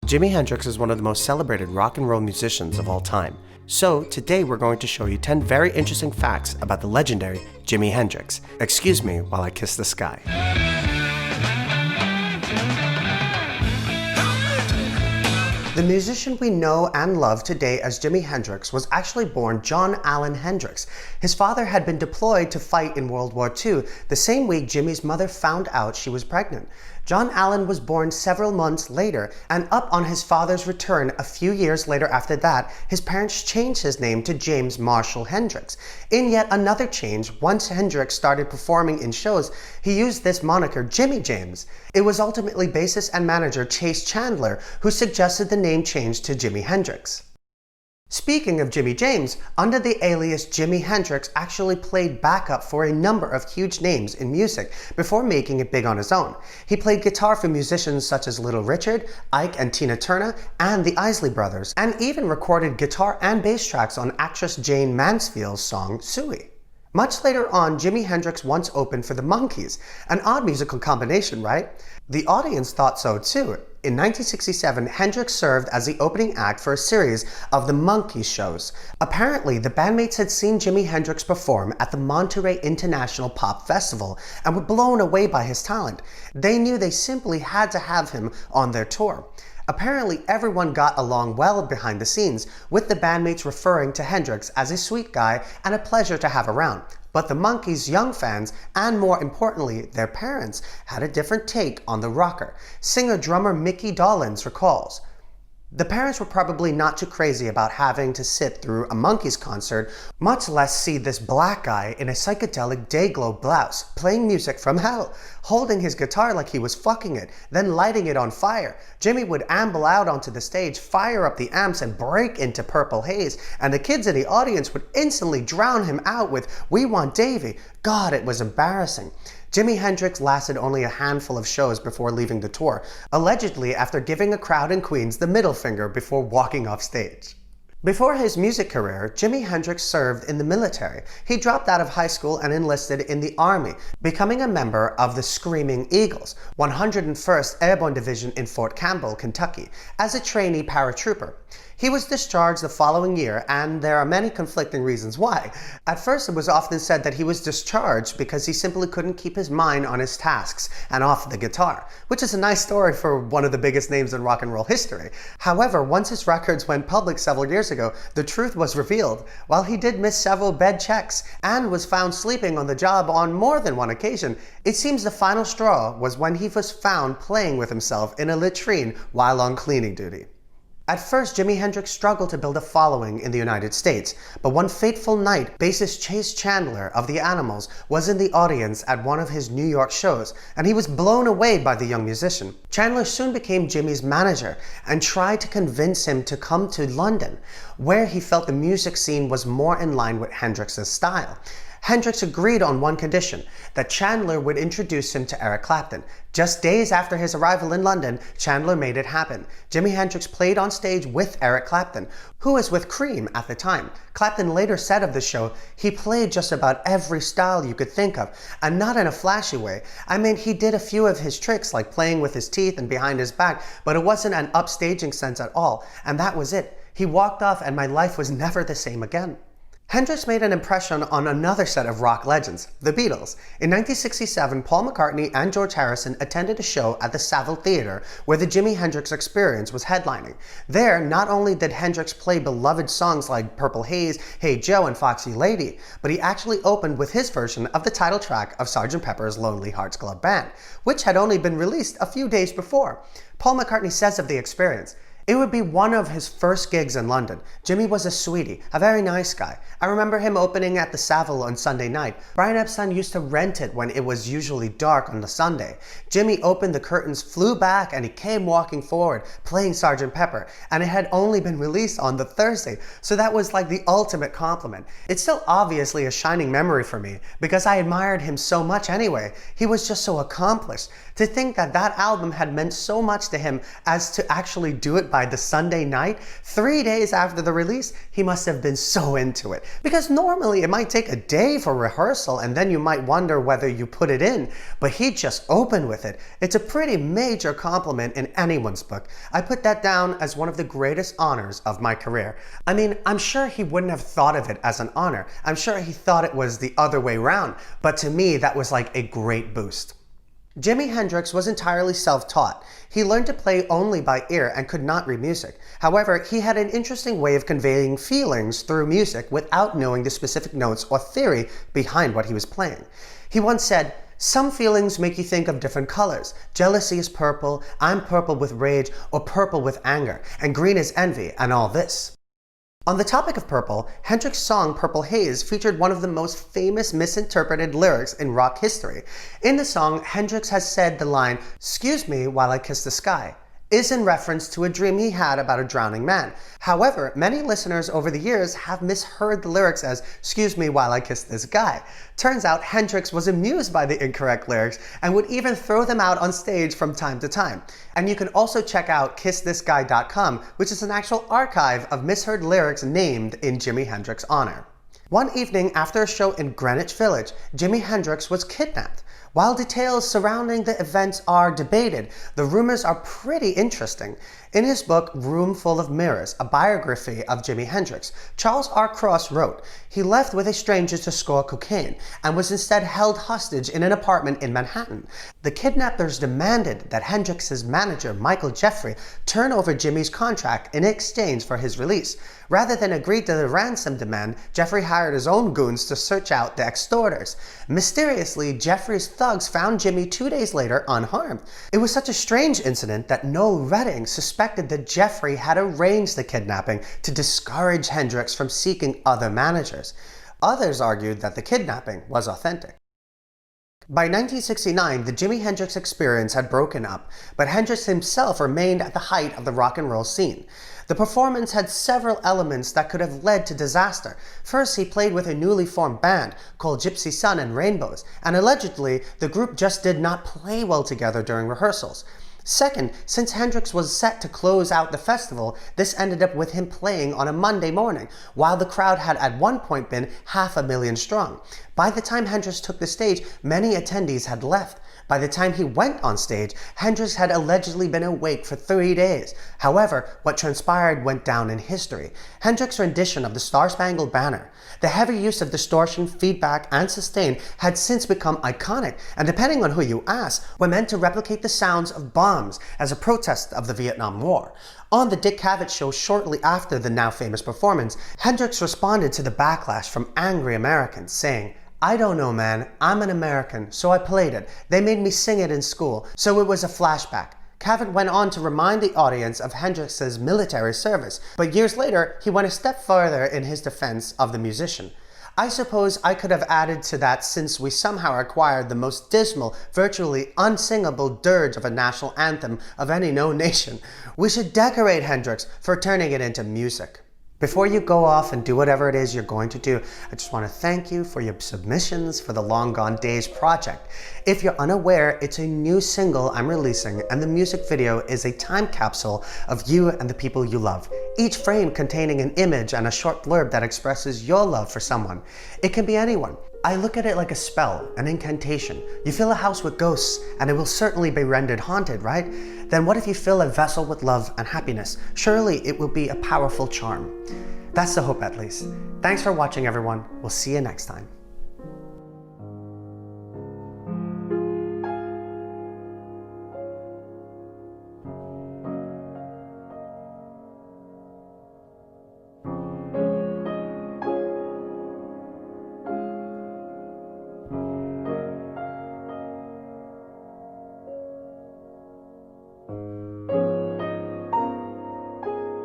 Jimi Hendrix is one of the most celebrated rock and roll musicians of all time. So today we're going to show you 10 very interesting facts about the legendary Jimi Hendrix. Excuse me while I kiss the sky. The musician we know and love today as Jimi Hendrix was actually born John Allen Hendrix. His father had been deployed to fight in World War II, the same week Jimi's mother found out she was pregnant. John Allen was born several months later, and on his father's return a few years later after that, his parents changed his name to James Marshall Hendrix. In yet another change, once Hendrix started performing in shows, he used this moniker Jimmy James. It was ultimately bassist and manager Chase Chandler who suggested the name change to Jimi Hendrix. Speaking of Jimmy James, under the alias Jimi Hendrix actually played backup for a number of huge names in music before making it big on his own. He played guitar for musicians such as Little Richard, Ike and Tina Turner, and the Isley Brothers, and even recorded guitar and bass tracks on actress Jane Mansfield's song Suey. Much later on, Jimi Hendrix once opened for the Monkees, an odd musical combination, right? The audience thought so too. In 1967, Hendrix served as the opening act for a series of the Monkees shows. Apparently, the bandmates had seen Jimi Hendrix perform at the Monterey International Pop Festival and were blown away by his talent. They knew they simply had to have him on their tour. Apparently, everyone got along well behind the scenes, with the bandmates referring to Hendrix as a sweet guy and a pleasure to have around. But the Monkees' young fans, and more importantly, their parents, had a different take on the rocker. Singer-drummer Mickey Dolenz recalls, "The parents were probably not too crazy about having to sit through a Monkees concert, much less see this black guy in a psychedelic Dayglow blouse, playing music from hell, holding his guitar like he was fucking it, then lighting it on fire. Jimmy would amble out onto the stage, fire up the amps, and break into Purple Haze, and the kids in the audience would instantly drown him out with 'We Want Davy.' God, it was embarrassing." Jimi Hendrix lasted only a handful of shows before leaving the tour, allegedly after giving a crowd in Queens the middle finger before walking off stage. Before his music career, Jimi Hendrix served in the military. He dropped out of high school and enlisted in the Army, becoming a member of the Screaming Eagles, 101st Airborne Division in Fort Campbell, Kentucky, as a trainee paratrooper. He was discharged the following year, and there are many conflicting reasons why. At first, it was often said that he was discharged because he simply couldn't keep his mind on his tasks and off the guitar, which is a nice story for one of the biggest names in rock and roll history. However, once his records went public several years ago, the truth was revealed. While he did miss several bed checks and was found sleeping on the job on more than one occasion, it seems the final straw was when he was found playing with himself in a latrine while on cleaning duty. At first, Jimi Hendrix struggled to build a following in the United States, but one fateful night, bassist Chase Chandler of the Animals was in the audience at one of his New York shows, and he was blown away by the young musician. Chandler soon became Jimi's manager and tried to convince him to come to London, where he felt the music scene was more in line with Hendrix's style. Hendrix agreed on one condition, that Chandler would introduce him to Eric Clapton. Just days after his arrival in London, Chandler made it happen. Jimi Hendrix played on stage with Eric Clapton, who was with Cream at the time. Clapton later said of the show, "He played just about every style you could think of, and not in a flashy way. I mean, he did a few of his tricks, like playing with his teeth and behind his back, but it wasn't an upstaging sense at all, and that was it. He walked off and my life was never the same again." Hendrix made an impression on another set of rock legends, the Beatles. In 1967, Paul McCartney and George Harrison attended a show at the Savile Theatre where the Jimi Hendrix Experience was headlining. There, not only did Hendrix play beloved songs like Purple Haze, Hey Joe, and Foxy Lady, but he actually opened with his version of the title track of Sgt. Pepper's Lonely Hearts Club Band, which had only been released a few days before. Paul McCartney says of the experience, "It would be one of his first gigs in London. Jimmy was a sweetie, a very nice guy. I remember him opening at the Savile on Sunday night. Brian Epstein used to rent it when it was usually dark on the Sunday. Jimmy opened the curtains, flew back, and he came walking forward, playing Sgt. Pepper, and it had only been released on the Thursday, so that was like the ultimate compliment. It's still obviously a shining memory for me, because I admired him so much anyway. He was just so accomplished. To think that that album had meant so much to him as to actually do it by by the Sunday night, 3 days after the release, he must have been so into it. Because normally it might take a day for rehearsal and then you might wonder whether you put it in, but he just opened with it. It's a pretty major compliment in anyone's book. I put that down as one of the greatest honors of my career. I mean, I'm sure he wouldn't have thought of it as an honor. I'm sure he thought it was the other way around, but to me that was like a great boost. Jimi Hendrix was entirely self-taught. He learned to play only by ear and could not read music. However, he had an interesting way of conveying feelings through music without knowing the specific notes or theory behind what he was playing. He once said, "Some feelings make you think of different colors. Jealousy is purple, I'm purple with rage, or purple with anger, and green is envy, and all this." On the topic of purple, Hendrix's song Purple Haze featured one of the most famous misinterpreted lyrics in rock history. In the song, Hendrix has said the line, "Excuse me while I kiss the sky," is in reference to a dream he had about a drowning man. However, many listeners over the years have misheard the lyrics as "Excuse me while I kiss this guy." Turns out Hendrix was amused by the incorrect lyrics and would even throw them out on stage from time to time. And you can also check out kissthisguy.com, which is an actual archive of misheard lyrics named in Jimi Hendrix's honor. One evening after a show in Greenwich Village, Jimi Hendrix was kidnapped. While details surrounding the events are debated, the rumors are pretty interesting. In his book, Room Full of Mirrors, a biography of Jimi Hendrix, Charles R. Cross wrote, "He left with a stranger to score cocaine and was instead held hostage in an apartment in Manhattan. The kidnappers demanded that Hendrix's manager, Michael Jeffrey, turn over Jimi's contract in exchange for his release. Rather than agree to the ransom demand, Jeffrey hired his own goons to search out the extorters. Mysteriously, Jeffrey's thugs found Jimi 2 days later unharmed. It was such a strange incident that Noel Redding suspected that Jeffrey had arranged the kidnapping to discourage Hendrix from seeking other managers. Others argued that the kidnapping was authentic." By 1969, the Jimi Hendrix Experience had broken up, but Hendrix himself remained at the height of the rock and roll scene. The performance had several elements that could have led to disaster. First, he played with a newly formed band called Gypsy Sun and Rainbows, and allegedly, the group just did not play well together during rehearsals. Second, since Hendrix was set to close out the festival, this ended up with him playing on a Monday morning, while the crowd had at one point been 500,000 strong. By the time Hendrix took the stage, many attendees had left. By the time he went on stage, Hendrix had allegedly been awake for 3 days. However, what transpired went down in history. Hendrix's rendition of the StarSpangled Banner. The heavy use of distortion, feedback, and sustain had since become iconic, and depending on who you ask, were meant to replicate the sounds of bombs as a protest of the Vietnam War. On the Dick Cavett show shortly after the now famous performance, Hendrix responded to the backlash from angry Americans, saying, "I don't know, man. I'm an American, so I played it. They made me sing it in school, so it was a flashback." Cavett went on to remind the audience of Hendrix's military service, but years later, he went a step further in his defense of the musician. "I suppose I could have added to that since we somehow acquired the most dismal, virtually unsingable dirge of a national anthem of any known nation. We should decorate Hendrix for turning it into music." Before you go off and do whatever it is you're going to do, I just want to thank you for your submissions for the Long Gone Days project. If you're unaware, it's a new single I'm releasing, and the music video is a time capsule of you and the people you love, each frame containing an image and a short blurb that expresses your love for someone. It can be anyone. I look at it like a spell, an incantation. You fill a house with ghosts, and it will certainly be rendered haunted, right? Then what if you fill a vessel with love and happiness? Surely it will be a powerful charm. That's the hope, at least. Thanks for watching, everyone. We'll see you next time.